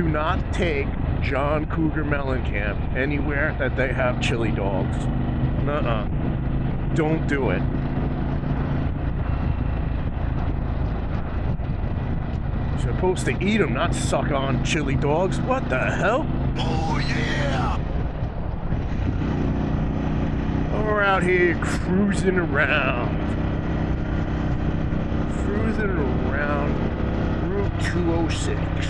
not take John Cougar Mellencamp anywhere that they have chili dogs. Nuh-uh. Don't do it. You're supposed to eat them, not suck on chili dogs. What the hell? Oh, yeah! We're out here cruising around. Cruising around Route 206.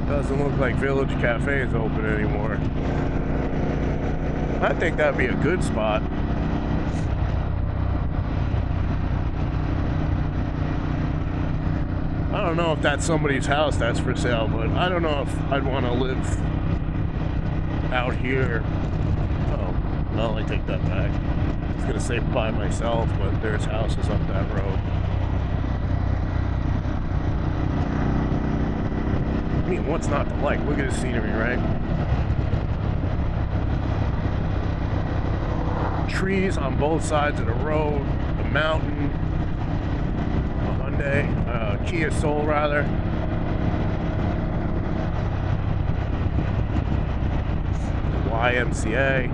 Doesn't look like Village Cafe is open anymore. I think that'd be a good spot. I don't know if that's somebody's house that's for sale, but I don't know if I'd want to live out here. Oh, well, I take that back. I was gonna say by myself, but there's houses up that road. I mean, what's not to like? Look at the scenery, right? Trees on both sides of the road, the mountain, a Hyundai, Kia Soul rather. The YMCA.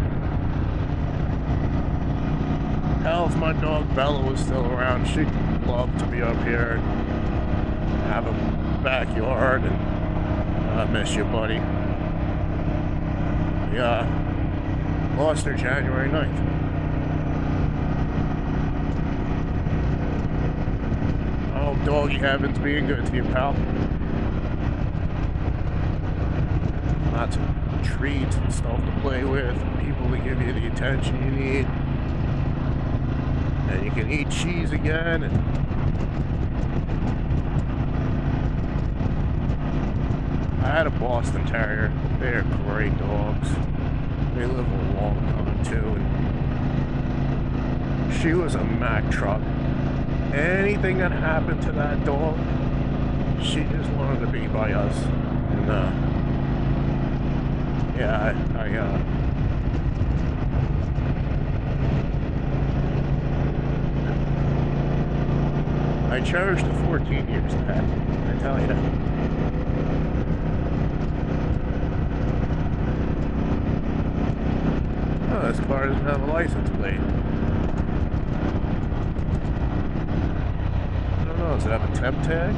Hell, if my dog Bella was still around, she'd love to be up here and have a backyard. And I miss you, buddy. Yeah, lost her January 9th. Oh, doggy heaven's being good to you, pal. Lots of treats and stuff to play with, people to give you the attention you need. And you can eat cheese again. And I had a Boston Terrier. They're great dogs. They live a long time too. And she was a Mack truck. Anything that happened to that dog, she just wanted to be by us. And yeah, I cherished the 14 years of that, I tell you. Oh, this car doesn't have a license plate. I don't know, does it have a temp tag?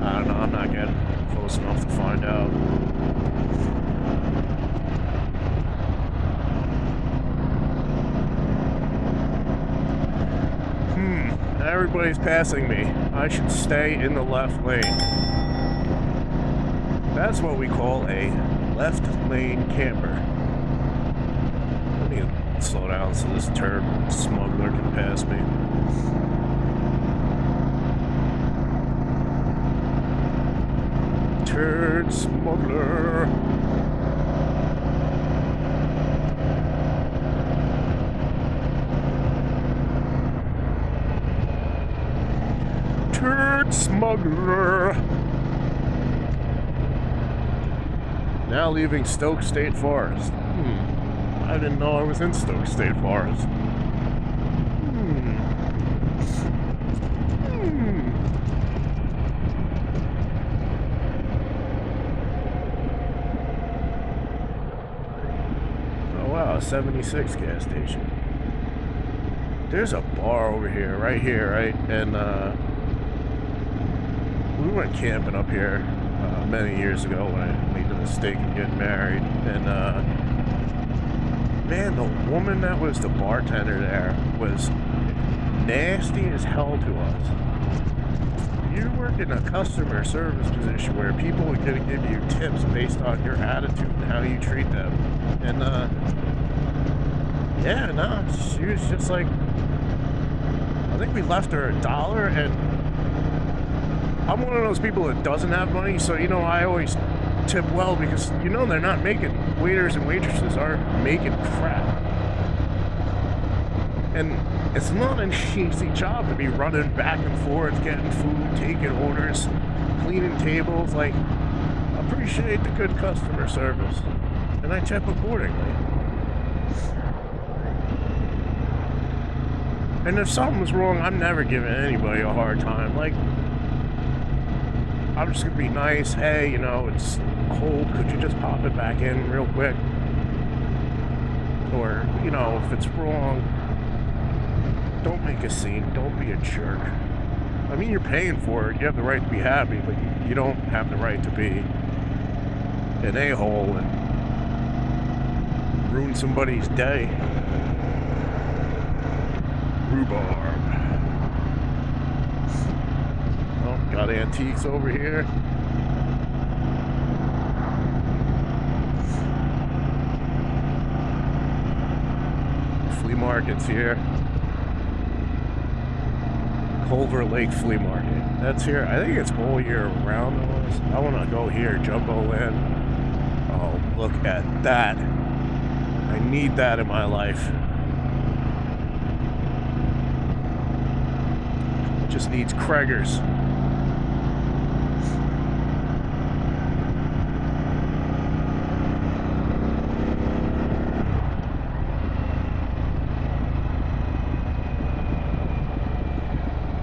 I don't know, I'm not getting close enough to find out. Everybody's passing me. I should stay in the left lane. That's what we call a left lane camper. Let me slow down so this turd smuggler can pass me. Turd smuggler. Turd smuggler. Now leaving Stoke State Forest. I didn't know I was in Stoke State Forest. Oh wow, a 76 gas station. There's a bar over here, right? And we went camping up here many years ago when I made the mistake of getting married. And man, the woman that was the bartender there was nasty as hell to us. You work in a customer service position where people are going to give you tips based on your attitude and how you treat them. And yeah, no, she was just like, I think we left her $1, and I'm one of those people that doesn't have money, so you know I always tip well because you know they're not making, waiters and waitresses aren't making crap. And it's not an easy job to be running back and forth, getting food, taking orders, cleaning tables. Like, appreciate the good customer service. and I tip accordingly. And if something's wrong, I'm never giving anybody a hard time. Like, I'm just gonna be nice. Hey, you know, it's cold. Could you just pop it back in real quick? Or, you know, if it's wrong, don't make a scene. Don't be a jerk. I mean, you're paying for it. You have the right to be happy, but you don't have the right to be an a-hole and ruin somebody's day. Rhubarb. Oh, got antiques over here. Flea markets here. Culver Lake Flea Market. That's here. I think it's all year round almost. I want to go here, Jumbo Land. Oh, look at that. I need that in my life. Just needs Kreger's.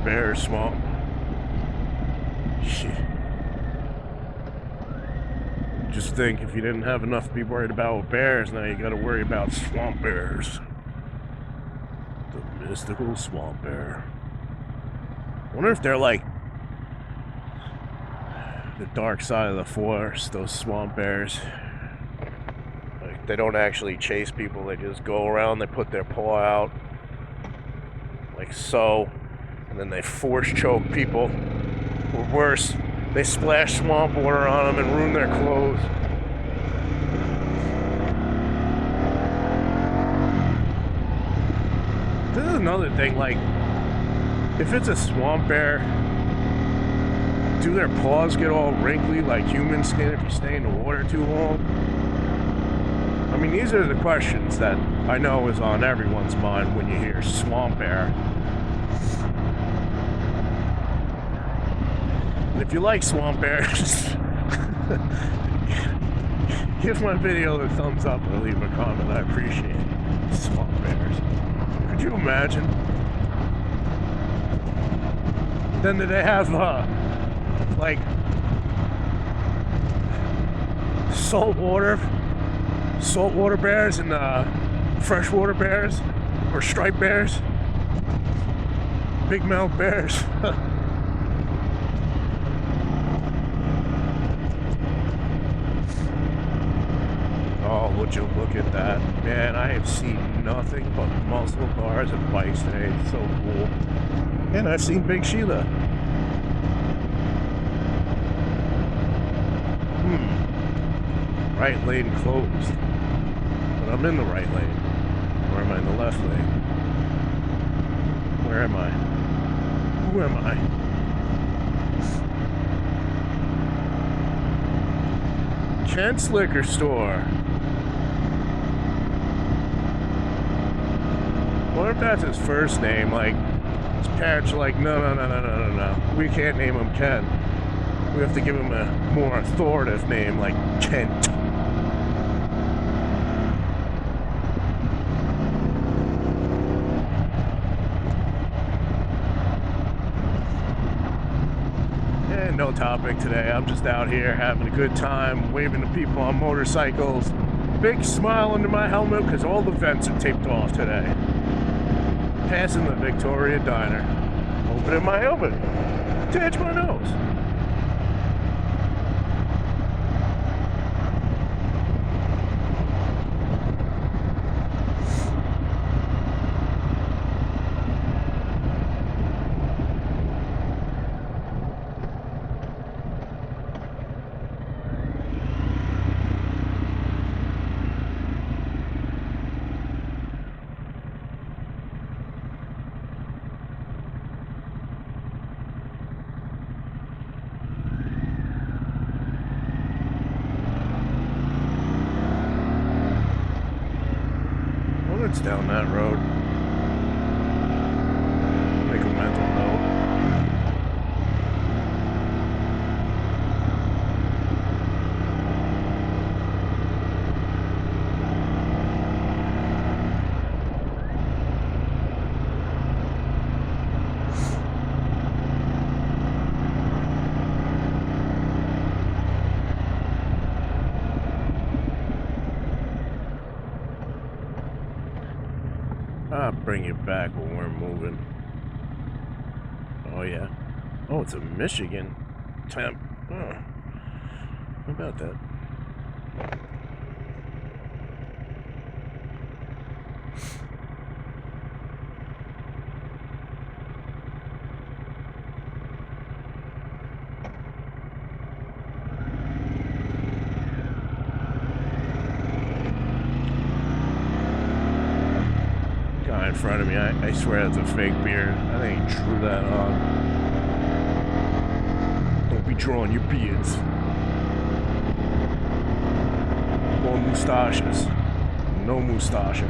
Bear Swamp. Shit. Just think, if you didn't have enough to be worried about with bears, now you gotta worry about swamp bears. The mystical swamp bear. I wonder if they're like the dark side of the forest, those swamp bears. Like, they don't actually chase people, they just go around, they put their paw out, like so, and then they force choke people. Or worse, they splash swamp water on them and ruin their clothes. This is another thing, like, if it's a swamp bear, do their paws get all wrinkly like human skin if you stay in the water too long? I mean, these are the questions that I know is on everyone's mind when you hear swamp bear. And if you like swamp bears, give my video a thumbs up or leave a comment. I appreciate it. Swamp bears. Could you imagine? Then do they have, like, saltwater bears and freshwater bears? Or striped bears? Big mouth bears? Oh, would you look at that. Man, I have seen nothing but muscle cars and bikes today. It's so cool. And I've seen Big Sheila. Right lane closed. But I'm in the right lane. Or am I in the left lane? Where am I? Who am I? Kent's Liquor Store. What if that's his first name? Like, his parents are like, no. We can't name him Ken. We have to give him a more authoritative name, like Kent. And no topic today. I'm just out here having a good time, waving to people on motorcycles. Big smile under my helmet because all the vents are taped off today. Passing the Victoria Diner. Opening my helmet to itch my nose. It's down that road. Make a mental note. bring you back when we're moving. Oh yeah. Oh, it's a Michigan temp. Oh. How about that? Guy in front of me, I swear that's a fake beard. I think he drew that on. Don't be drawing your beards. More mustaches. No mustache.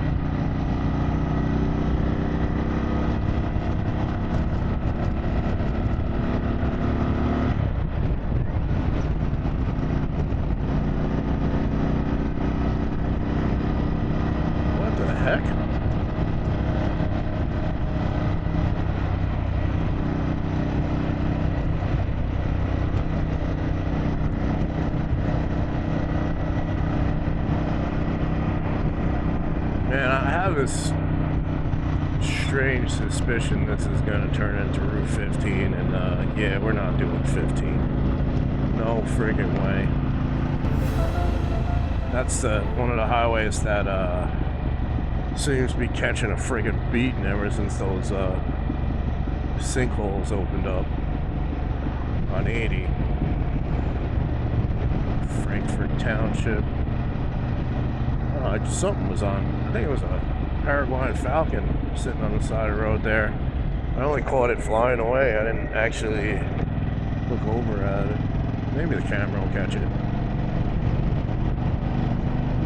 What the heck? Man, I have this strange suspicion this is going to turn into Route 15, and yeah, we're not doing 15. No friggin' way. That's one of the highways that seems to be catching a friggin' beating ever since those sinkholes opened up on 80. Frankford Township. Something was on. I think it was a Paraguayan falcon sitting on the side of the road there. I only caught it flying away. I didn't actually look over at it. Maybe the camera will catch it.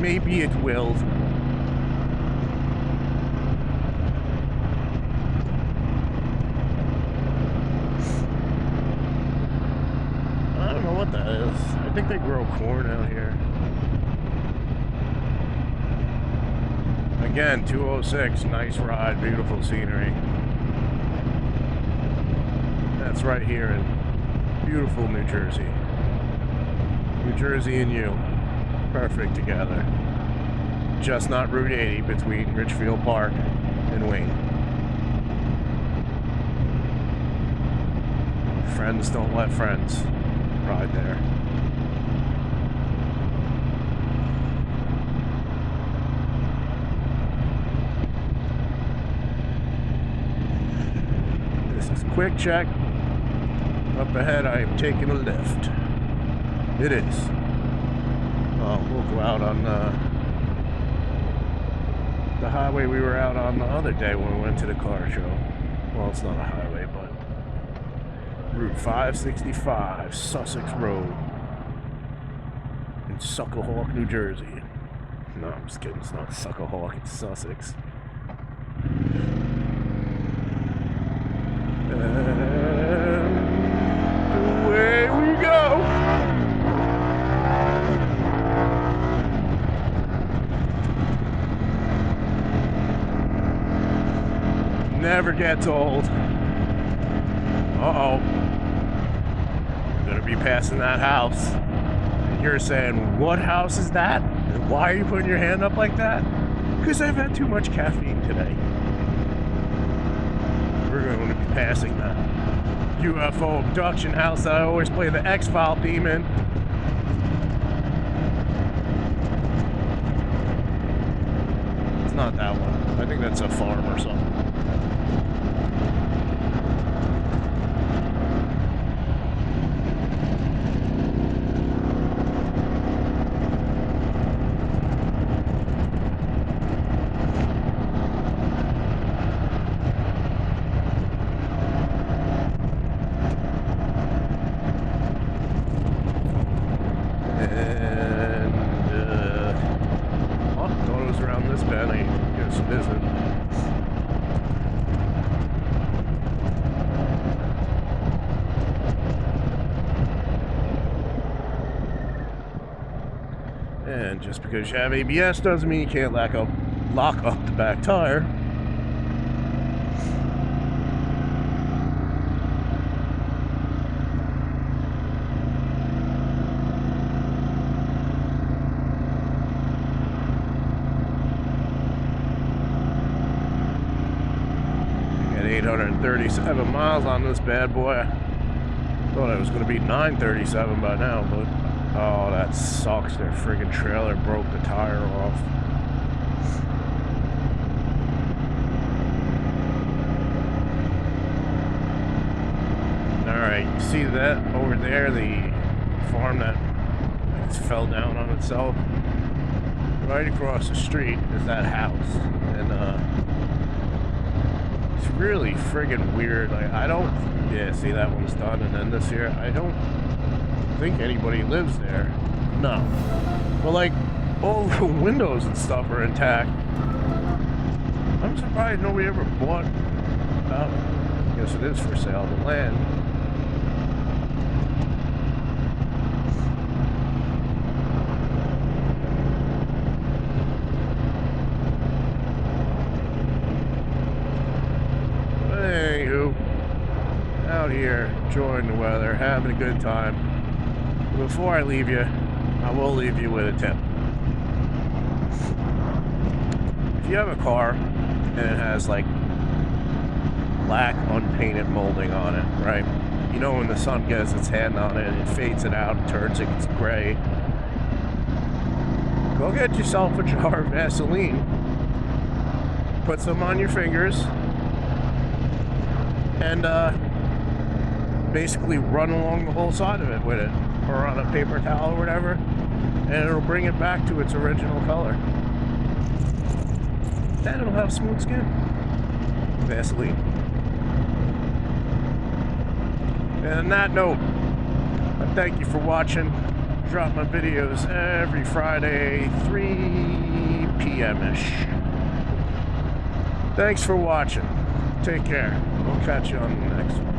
Maybe it will. I don't know what that is. I think they grow corn out here. Again, 206, nice ride, beautiful scenery. That's right here in beautiful New Jersey. New Jersey and you, perfect together. Just not Route 80 between Richfield Park and Wayne. Friends don't let friends ride there. Quick check. Up ahead, I am taking a lift. It is. We'll go out on the highway we were out on the other day when we went to the car show. Well, it's not a highway, but Route 565, Sussex Road in Succohawk, New Jersey. No, I'm just kidding. It's not Succohawk, it's Sussex. And away we go. Never gets old. Uh-oh. Gonna be passing that house. And you're saying, what house is that? And why are you putting your hand up like that? Because I've had too much caffeine today. We're going to be passing the UFO abduction house that I always play the X-File theme in. It's not that one. I think that's a farm or something. And just because you have ABS doesn't mean you can't lock up the back tire. 37 miles on this bad boy. Thought it was going to be 937 by now, but oh, that sucks. Their friggin' trailer broke the tire off. Alright, you see that over there, the farm that fell down on itself? Right across the street is that house, and it's really friggin' weird. Like, I don't, yeah, see, that one's done, and then this here, I don't think anybody lives there. No, but like all the windows and stuff are intact. I'm surprised nobody ever bought. I guess it is for sale, the land. Anywho, out here enjoying the weather, having a good time. Before I leave you, I will leave you with a tip. If you have a car and it has like black unpainted molding on it, right? You know, when the sun gets its hand on it, it fades it out, it turns it gray. Go get yourself a jar of Vaseline, put some on your fingers, and basically run along the whole side of it with it, or on a paper towel or whatever, and it'll bring it back to its original color. Then it'll have smooth skin. Vaseline. And on that note, I thank you for watching. Drop my videos every Friday, 3 p.m.-ish. Thanks for watching. Take care. We'll catch you on the next one.